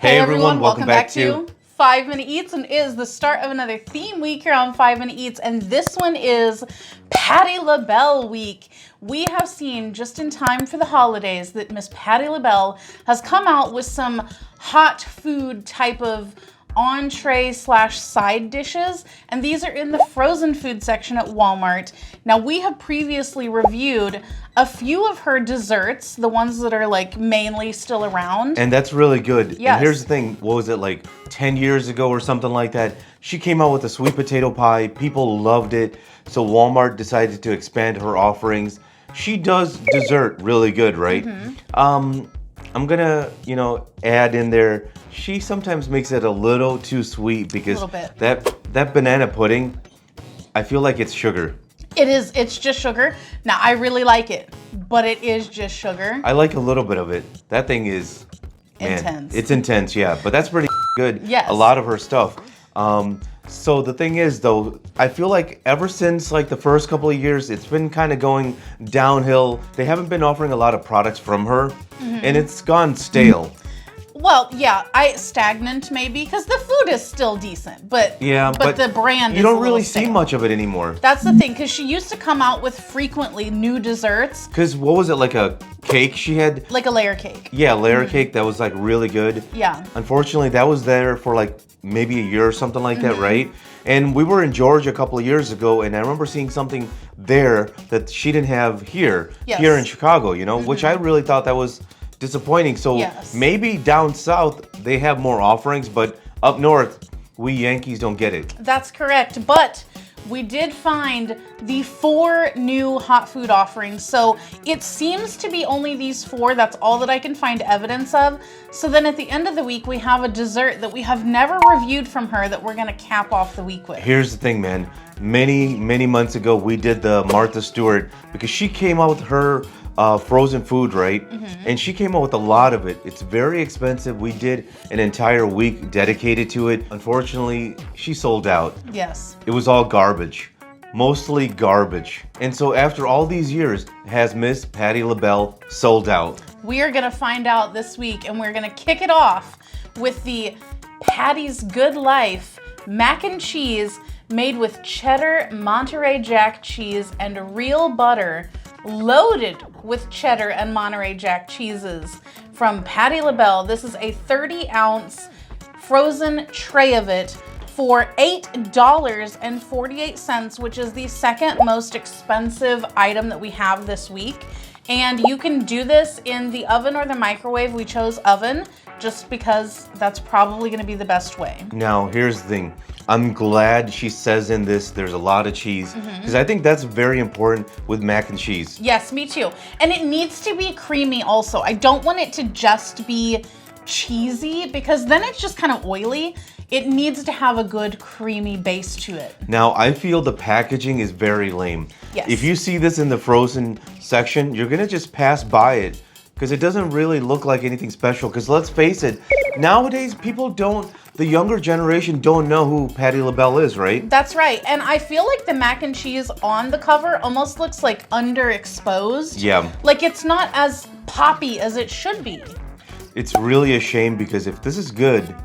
Hey everyone, welcome back to 5 Minute Eats, and it is the start of another theme week here on 5 Minute Eats, and this one is Patti LaBelle week. We have seen just in time for the holidays that Miss Patti LaBelle has come out with some hot food type of entree slash side dishes, and these are in the frozen food section at Walmart. Now, we have previously reviewed a few of her desserts, the ones that are like mainly still around. And that's really good. Yes. And here's the thing, what was it, like 10 years ago or something like that? She came out with a sweet potato pie. People loved it. So Walmart decided to expand her offerings. She does dessert really good, right? I'm gonna, add in there, she sometimes makes it a little too sweet because that banana pudding, I feel like it's sugar. It is, it's just sugar. Now, I really like it, but it is just sugar. I like a little bit of it. That thing is, man, intense. It's intense, yeah, but that's pretty good. Yes. A lot of her stuff. So the thing is, though, I feel like ever since like the first couple of years, it's been kind of going downhill. They haven't been offering a lot of products from her, and it's gone stale. Well, yeah, stagnant maybe, because the food is still decent, but the brand you don't really see much of it anymore. That's the thing, because she used to come out with frequently new desserts. Because what was it, like a cake she had? Like a layer cake. Yeah, layer cake that was like really good. Yeah. Unfortunately, that was there for like maybe a year or something like that, right? And we were in Georgia a couple of years ago, and I remember seeing something there that she didn't have here in Chicago, which I really thought that was disappointing. So maybe down south they have more offerings, but up north we Yankees don't get it. That's correct, but we did find the 4 new hot food offerings. So it seems to be only these 4. That's all that I can find evidence of. So then at the end of the week, we have a dessert that we have never reviewed from her that we're gonna cap off the week with. Here's the thing, man. Many months ago, we did the Martha Stewart because she came out with her frozen food, right? And she came out with a lot of it. It's very expensive. We did an entire week dedicated to it. Unfortunately, she sold out. Yes. It was all garbage, mostly garbage. And so after all these years, has Miss Patti LaBelle sold out? We are gonna find out this week, and we're gonna kick it off with the Patty's Good Life mac and cheese made with cheddar, Monterey Jack cheese, and real butter, loaded with cheddar and Monterey Jack cheeses from Patti LaBelle. This is a 30-ounce frozen tray of it for $8.48, which is the second most expensive item that we have this week. And you can do this in the oven or the microwave. We chose oven just because that's probably gonna be the best way. Now, here's the thing. I'm glad she says in this there's a lot of cheese, because I think that's very important with mac and cheese. Yes, me too. And it needs to be creamy also. I don't want it to just be cheesy, because then it's just kind of oily. It needs to have a good creamy base to it. Now, I feel the packaging is very lame. Yes. If you see this in the frozen section, you're gonna just pass by it, because it doesn't really look like anything special. Because let's face it, nowadays the younger generation don't know who Patti LaBelle is, right? That's right. And I feel like the mac and cheese on the cover almost looks like underexposed. Yeah. Like it's not as poppy as it should be. It's really a shame, because if this is good,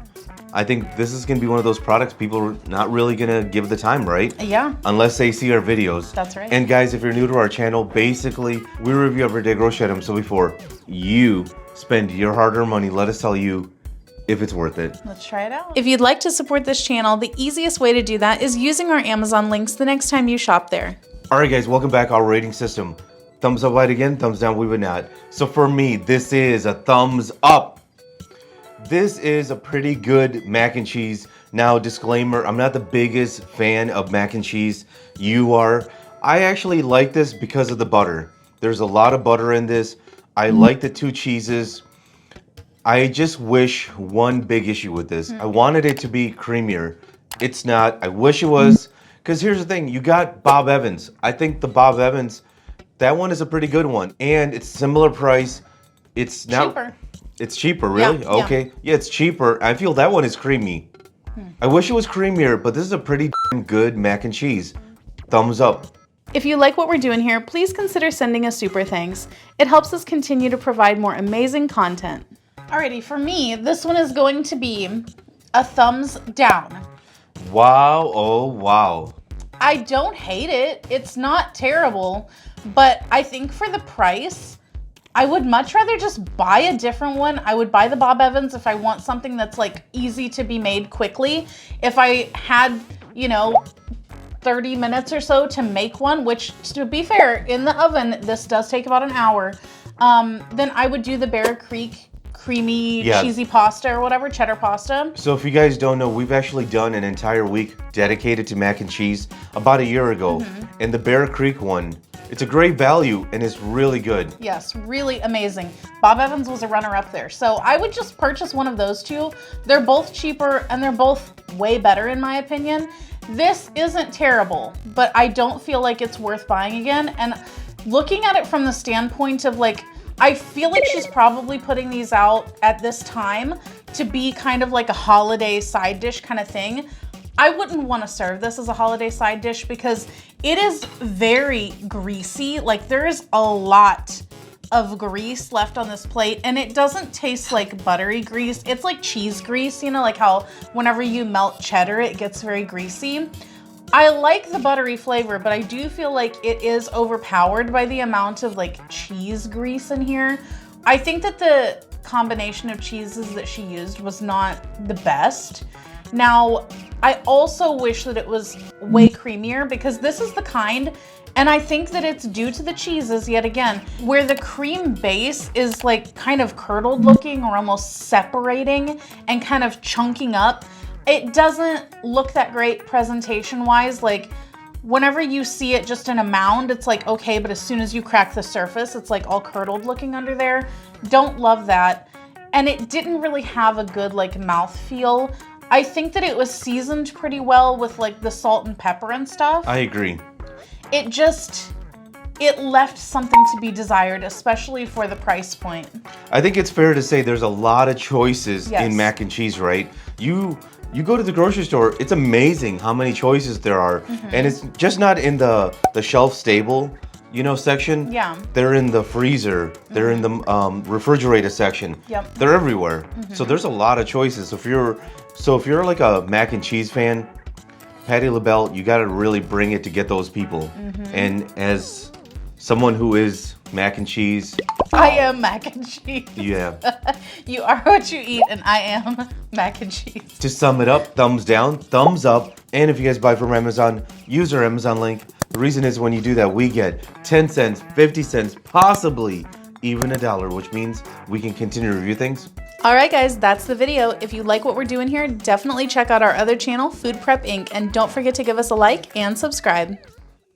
I think this is going to be one of those products people are not really going to give the time, right? Yeah. Unless they see our videos. That's right. And guys, if you're new to our channel, basically, we review everyday grocery items. So before you spend your hard-earned money, let us tell you if it's worth it. Let's try it out. If you'd like to support this channel, the easiest way to do that is using our Amazon links the next time you shop there. All right, guys, welcome back. Our rating system. Thumbs up wide again, thumbs down we would not. So for me, this is a thumbs up. This is a pretty good mac and cheese. Now, disclaimer, I'm not the biggest fan of mac and cheese. You are. I actually like this because of the butter. There's a lot of butter in this. I like the 2 cheeses. I just wish one big issue with this. I wanted it to be creamier. It's not. I wish it was. Because here's the thing. You got Bob Evans. I think the Bob Evans, that one is a pretty good one. And it's similar price. It's not cheaper. It's cheaper, really? Yeah, okay. Yeah, it's cheaper. I feel that one is creamy. I wish it was creamier, but this is a pretty good mac and cheese. Thumbs up. If you like what we're doing here, please consider sending us super thanks. It helps us continue to provide more amazing content. Alrighty, for me, this one is going to be a thumbs down. Wow, oh wow. I don't hate it. It's not terrible, but I think for the price, I would much rather just buy a different one. I would buy the Bob Evans if I want something that's like easy to be made quickly. If I had, 30 minutes or so to make one, which to be fair, in the oven, this does take about an hour, then I would do the Bear Creek creamy, cheesy pasta or whatever, cheddar pasta. So if you guys don't know, we've actually done an entire week dedicated to mac and cheese about a year ago. And the Bear Creek one, it's a great value and it's really good. Yes, really amazing. Bob Evans was a runner-up there. So I would just purchase one of those two. They're both cheaper and they're both way better in my opinion. This isn't terrible, but I don't feel like it's worth buying again. And looking at it from the standpoint of like, I feel like she's probably putting these out at this time to be kind of like a holiday side dish kind of thing. I wouldn't want to serve this as a holiday side dish because it is very greasy. Like there is a lot of grease left on this plate and it doesn't taste like buttery grease. It's like cheese grease, like how whenever you melt cheddar, it gets very greasy. I like the buttery flavor, but I do feel like it is overpowered by the amount of like cheese grease in here. I think that the combination of cheeses that she used was not the best. Now, I also wish that it was way creamier because this is the kind, and I think that it's due to the cheeses yet again, where the cream base is like kind of curdled looking or almost separating and kind of chunking up. It doesn't look that great presentation wise. Like whenever you see it just in a mound, it's like, okay, but as soon as you crack the surface, it's like all curdled looking under there. Don't love that. And it didn't really have a good like mouthfeel. I think that it was seasoned pretty well with like the salt and pepper and stuff. I agree. It left something to be desired, especially for the price point. I think it's fair to say there's a lot of choices in mac and cheese, right? You go to the grocery store, it's amazing how many choices there are. And it's just not in the shelf stable, section. Yeah. They're in the freezer. They're in the refrigerator section. Yep. They're everywhere. So there's a lot of choices. If you're like a mac and cheese fan, Patti LaBelle, you got to really bring it to get those people. And as someone who is mac and cheese, I am mac and cheese. Yeah. You are what you eat, and I am mac and cheese. To sum it up, thumbs down, thumbs up. And if you guys buy from Amazon, use our Amazon link. The reason is when you do that, we get 10 cents, 50 cents, possibly even $1, which means we can continue to review things. All right, guys, that's the video. If you like what we're doing here, definitely check out our other channel, Food Prep Inc. And don't forget to give us a like and subscribe.